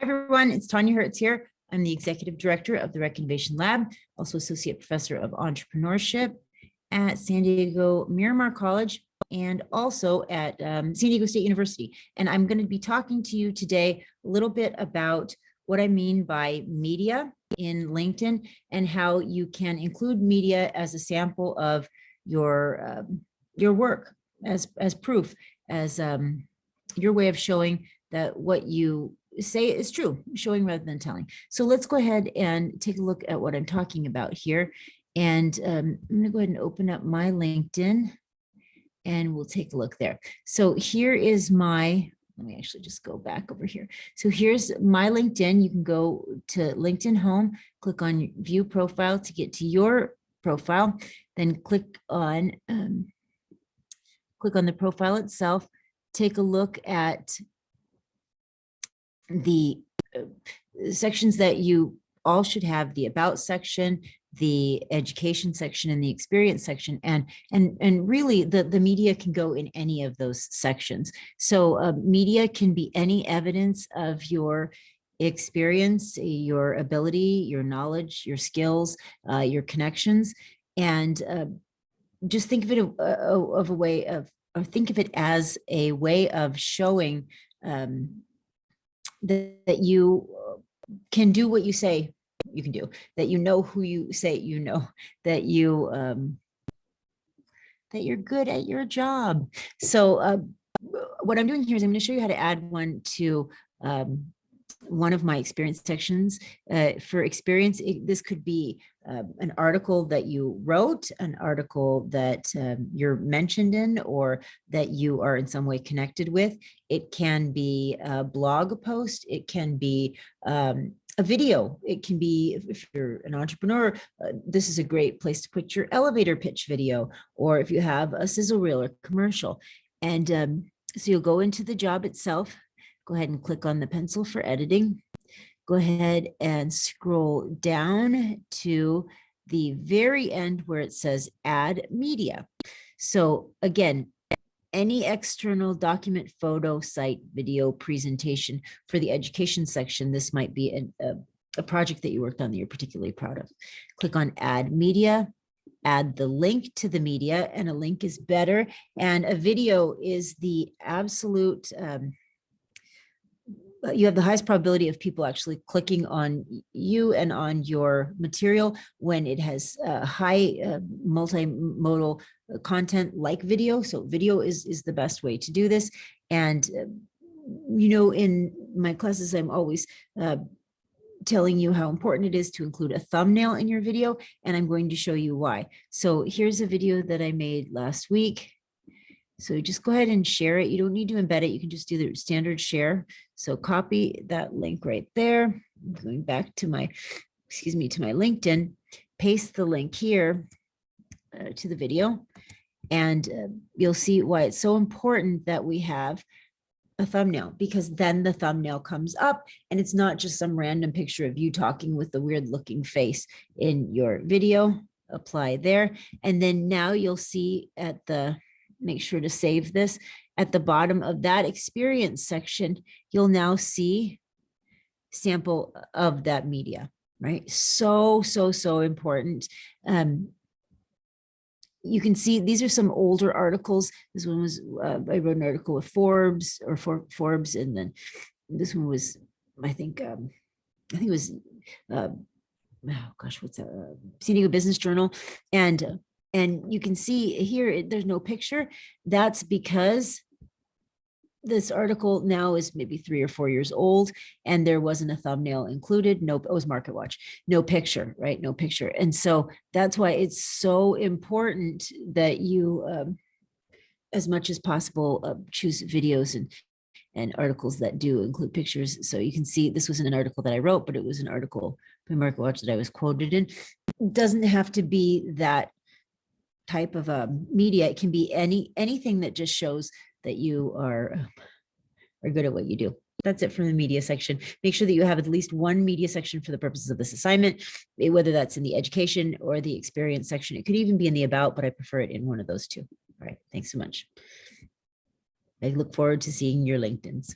Hi, everyone. It's Tanya Hertz here. I'm the Executive Director of the Rec Innovation Lab, also Associate Professor of Entrepreneurship at San Diego Miramar College and also at San Diego State University. And I'm going to be talking to you today a little bit about what I mean by media in LinkedIn and how you can include media as a sample of your work as proof, as your way of showing that what you say is true, showing rather than telling. So let's go ahead and take a look at what I'm talking about here. And I'm going to go ahead and open up my LinkedIn and we'll take a look there. So here is my, let me actually just go back over here. So here's my LinkedIn. You can go to LinkedIn Home, click on View Profile to get to your profile, then click on the profile itself, take a look at the sections that you all should have: the About section, the Education section, and the Experience section. And really the media can go in any of those sections. So media can be any evidence of your experience, your ability, your knowledge, your skills, your connections. And just think of it of a way of, or think of it as a way of showing that you can do what you say you can do, that you know who you say you know, that you that you're good at your job. So what I'm doing here is I'm going to show you how to add one to one of my experience sections. For experience, this could be an article that you wrote, an article that you're mentioned in, or that you are in some way connected with. It can be a blog post. It can be a video. It can be, if you're an entrepreneur, this is a great place to put your elevator pitch video, or if you have a sizzle reel or commercial. And so you'll go into the job itself. Go ahead and click on the pencil for editing. Go ahead and scroll down to the very end where it says add media. So again, any external document, photo, site, video, presentation. For the education section, this might be a project that you worked on that you're particularly proud of. Click on add media. Add the link to the media, and a link is better. And a video is the absolute you have the highest probability of people actually clicking on you and on your material when it has high multimodal content like video. So video is the best way to do this. And, you know, in my classes, I'm always telling you how important it is to include a thumbnail in your video, and I'm going to show you why. So here's a video that I made last week. So just go ahead and share it. You don't need to embed it. You can just do the standard share. So copy that link right there. Going back to my, to my LinkedIn, paste the link here to the video, and you'll see why it's so important that we have a thumbnail, because then the thumbnail comes up and it's not just some random picture of you talking with the weird looking face in your video. Apply there. And then now you'll see at the, make sure to save this, at the bottom of that experience section, you'll now see sample of that media, right? So important. You can see these are some older articles. This one was, I wrote an article with Forbes, or for Forbes, and then this one was, I think it was, oh gosh, what's that? San Diego Business Journal. And you can see here, there's no picture. That's because this article now is maybe 3 or 4 years old, and there wasn't a thumbnail included. No, it was MarketWatch. No picture, right? No picture. And so that's why it's so important that you, as much as possible, choose videos and articles that do include pictures. So you can see this wasn't an article that I wrote, but it was an article by MarketWatch that I was quoted in. It doesn't have to be that type of media. It can be anything that just shows that you are good at what you do. That's it from the media section. Make sure that you have at least one media section for the purposes of this assignment, whether that's in the education or the experience section. It could even be in the about, but I prefer it in one of those two. All right, thanks so much. I look forward to seeing your LinkedIns.